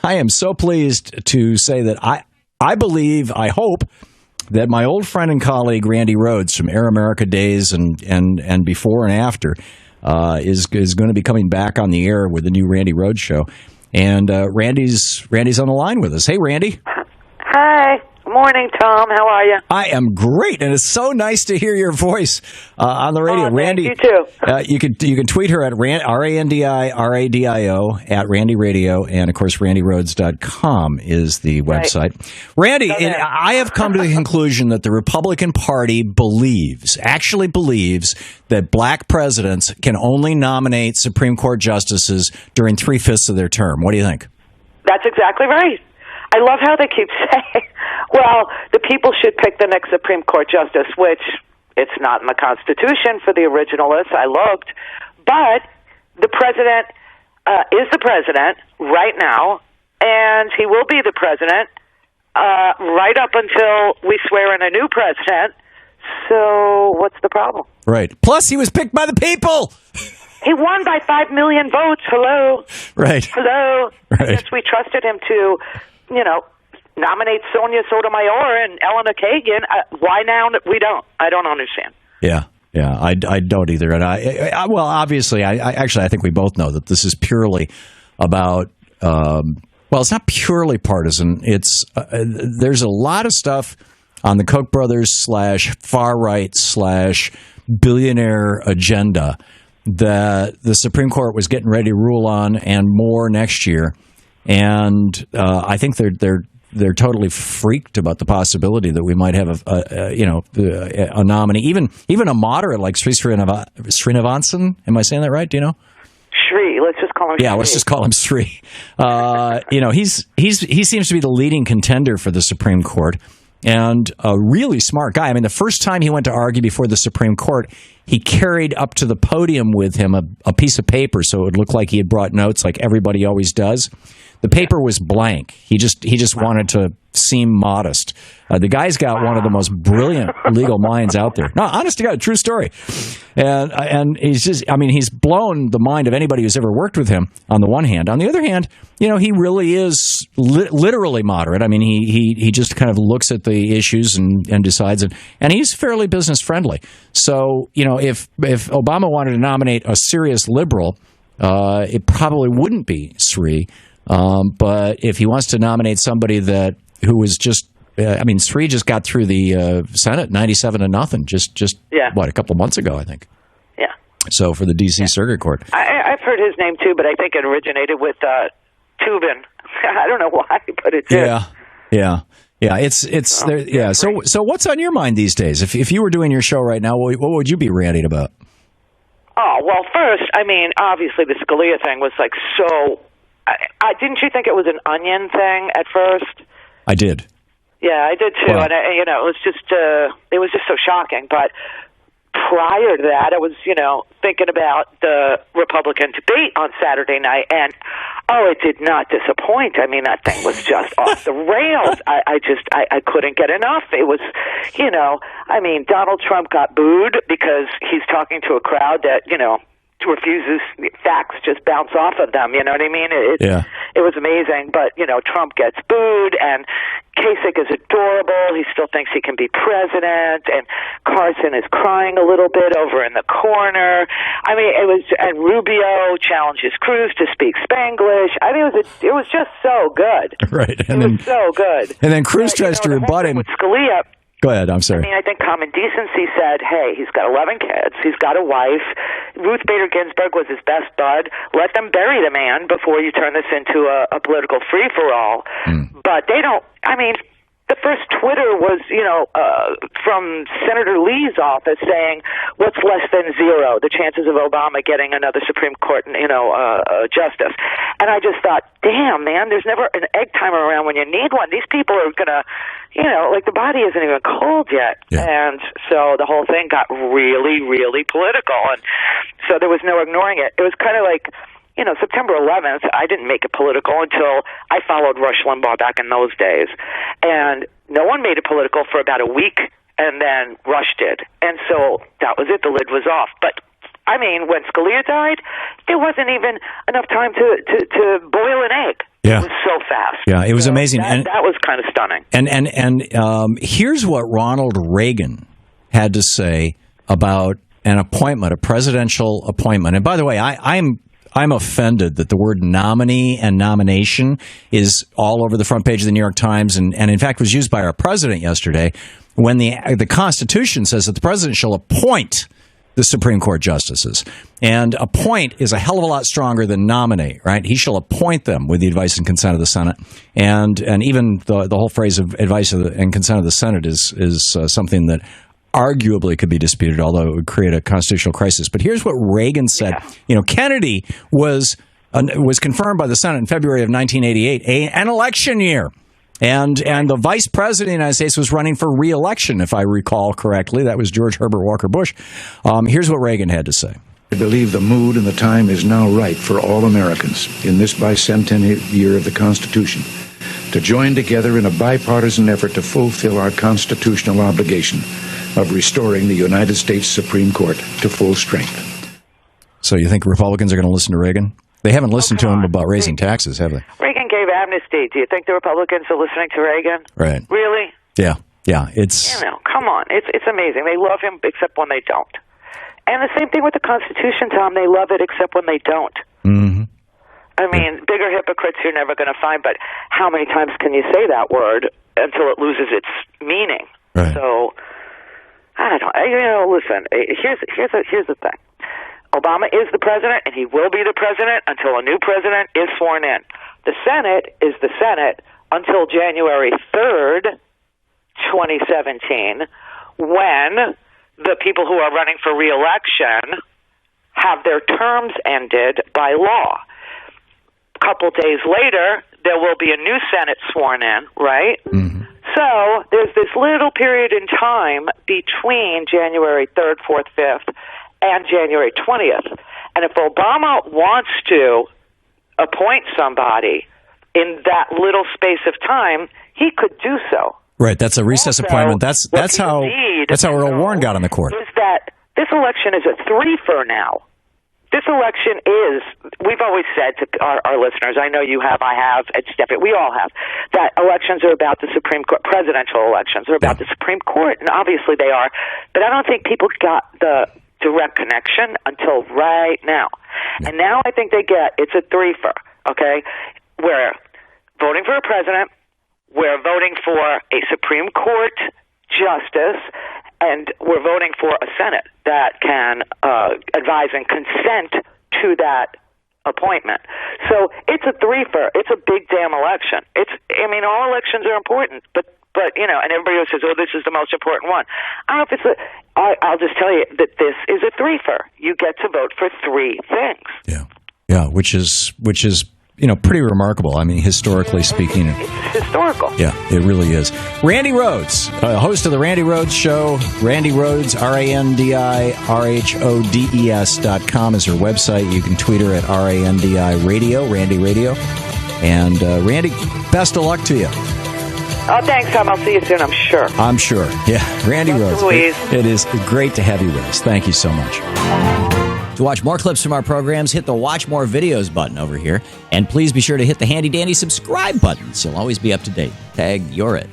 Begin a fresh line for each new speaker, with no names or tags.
I am so pleased to say that I hope that my old friend and colleague Randy Rhoads from Air America days and before and after is going to be coming back on the air with the new Randy Rhoads show. And Randy's on the line with us. Hey, Randy.
Hi. Morning, Tom. How are you?
I am great, and it's so nice to hear your voice on the radio. Randy,
you too.
You can tweet her at RANDIRADIO at Randy Radio, and of course RandyRhoads.com is the website. Right. Randy, I have come to the conclusion that the Republican Party actually believes that black presidents can only nominate Supreme Court justices during 3/5 of their term. What do you think?
That's exactly right. I love how they keep saying, well, the people should pick the next Supreme Court justice, which it's not in the Constitution for the originalists. I looked. But the president is the president right now, and he will be the president right up until we swear in a new president. So what's the problem?
Right. Plus, he was picked by the people.
He won by 5 million votes. Hello.
Right.
Hello.
Right.
I guess we trusted him to, nominate Sonia Sotomayor and Elena Kagan. Why now we don't? I don't understand.
Yeah, I don't either. And well, obviously, I think we both know that this is purely about. It's not purely partisan. It's there's a lot of stuff on the Koch brothers / far right / billionaire agenda that the Supreme Court was getting ready to rule on, and more next year. And I think they're totally freaked about the possibility that we might have a nominee, even a moderate like Sri Srinivasan. Am I saying that right? Do you know?
Sri. Let's just call him.
Yeah,
Sri.
let's just call him Sri. He seems to be the leading contender for the Supreme Court, and a really smart guy. I mean, the first time he went to argue before the Supreme Court, he carried up to the podium with him a piece of paper so it would look like he had brought notes, like everybody always does. The paper was blank. He just wanted to seem modest. The guy's got one of the most brilliant legal minds out there. No, honest to God, true story. And he's blown the mind of anybody who's ever worked with him on the one hand. On the other hand, he really is literally moderate. I mean, he just kind of looks at the issues and decides it. And he's fairly business friendly. So, if Obama wanted to nominate a serious liberal, it probably wouldn't be Sri. But if he wants to nominate somebody who was just, Sri just got through the Senate 97-0, just a couple of months ago, I think.
Yeah.
So for the D.C. Circuit Court,
I've heard his name too, but I think it originated with Tubin. I don't know why, but it did.
Yeah. It's there. Yeah. So what's on your mind these days? If you were doing your show right now, what would you be ranting about?
Oh well, first, obviously the Scalia thing was like so. Didn't you think it was an onion thing at first? I did. Yeah, I did too. Well, and it was just so shocking. But prior to that, I was thinking about the Republican debate on Saturday night, and it did not disappoint. I mean, that thing was just off the rails. I couldn't get enough. It was, Donald Trump got booed because he's talking to a crowd that refuses facts, just bounce off of them. You know what I mean? It was amazing. But Trump gets booed, and Kasich is adorable. He still thinks he can be president, and Carson is crying a little bit over in the corner. And Rubio challenges Cruz to speak Spanglish. It was just so good. Right. It was so good.
And then Cruz tries to rebut him.
With Scalia.
Go ahead, I'm sorry.
I think common decency said, hey, he's got 11 kids, he's got a wife, Ruth Bader Ginsburg was his best bud, let them bury the man before you turn this into a political free-for-all. But they don't, the first Twitter was, from Senator Lee's office saying, what's less than zero, the chances of Obama getting another Supreme Court, justice. And I just thought, damn, man, there's never an egg timer around when you need one. These people are going to, the body isn't even cold yet. Yeah. And so the whole thing got really, really political. And so there was no ignoring it. It was kind of like, September 11th, I didn't make it political until I followed Rush Limbaugh back in those days. And no one made it political for about a week, and then Rush did. And so that was it. The lid was off. But I mean, when Scalia died, there wasn't even enough time to boil an egg.
Yeah.
It was so fast.
Yeah, it was amazing.
That was kind of stunning.
And here's what Ronald Reagan had to say about an appointment, a presidential appointment. And by the way, I'm offended that the word nominee and nomination is all over the front page of the New York Times, and in fact was used by our president yesterday when the Constitution says that the president shall appoint the Supreme Court justices. And appoint is a hell of a lot stronger than nominate, right? He shall appoint them with the advice and consent of the Senate. And even the whole phrase of advice and consent of the Senate is something that arguably could be disputed, although it would create a constitutional crisis. But here's what Reagan said. Yeah. You know, Kennedy was confirmed by the Senate in February of 1988, an election year. And the vice president of the United States was running for re-election, if I recall correctly. That was George Herbert Walker Bush. Here's what Reagan had to say.
I believe the mood and the time is now right for all Americans in this bicentennial year of the Constitution to join together in a bipartisan effort to fulfill our constitutional obligation of restoring the United States Supreme Court to full strength.
So you think Republicans are going to listen to Reagan? They haven't listened to him about raising taxes, have they?
Reagan gave amnesty. Do you think the Republicans are listening to Reagan?
Right.
Really?
Yeah. It's
come on. It's amazing. They love him except when they don't. And the same thing with the Constitution, Tom. They love it except when they don't.
Mm-hmm.
I mean, bigger hypocrites you're never going to find. But how many times can you say that word until it loses its meaning?
Right.
So I don't know. Listen, here's the thing. Obama is the president, and he will be the president until a new president is sworn in. The Senate is the Senate until January 3rd, 2017, when the people who are running for re-election have their terms ended by law. A couple days later, there will be a new Senate sworn in, right?
Mm-hmm.
So there's this little period in time between January 3rd, 4th, 5th, and January 20th. And if Obama wants to appoint somebody in that little space of time, he could do so.
Right, that's a recess appointment. That's how Earl Warren got on the court.
Is that this election is a threefer now. This election is, we've always said to our listeners, I know you have, I have, and Stephanie, we all have, that elections are about the Supreme Court, presidential elections are about the Supreme Court, and obviously they are, but I don't think people got the direct connection until right now. Yeah. And now I think they get, it's a threefer, okay? We're voting for a president, we're voting for a Supreme Court justice, and we're voting for a Senate that can advise and consent to that appointment. So it's a threefer. It's a big damn election. All elections are important, but and everybody says, "Oh, this is the most important one." I don't know if I'll just tell you that this is a threefer. You get to vote for three things.
Yeah, which is pretty remarkable. I mean, historically speaking,
it's historical.
Yeah, it really is. Randy Rhodes, host of the Randy Rhodes Show. Randy Rhodes, RandyRhodes.com is her website. You can tweet her at RANDI Radio, Randy Radio. And Randy, best of luck to you.
Oh, thanks, Tom. I'll see you soon, I'm sure.
I'm sure. Yeah, Randy Rhodes. It is great to have you with us. Thank you so much. To watch more clips from our programs, hit the Watch More Videos button over here. And please be sure to hit the handy-dandy subscribe button so you'll always be up to date. Tag, you're it.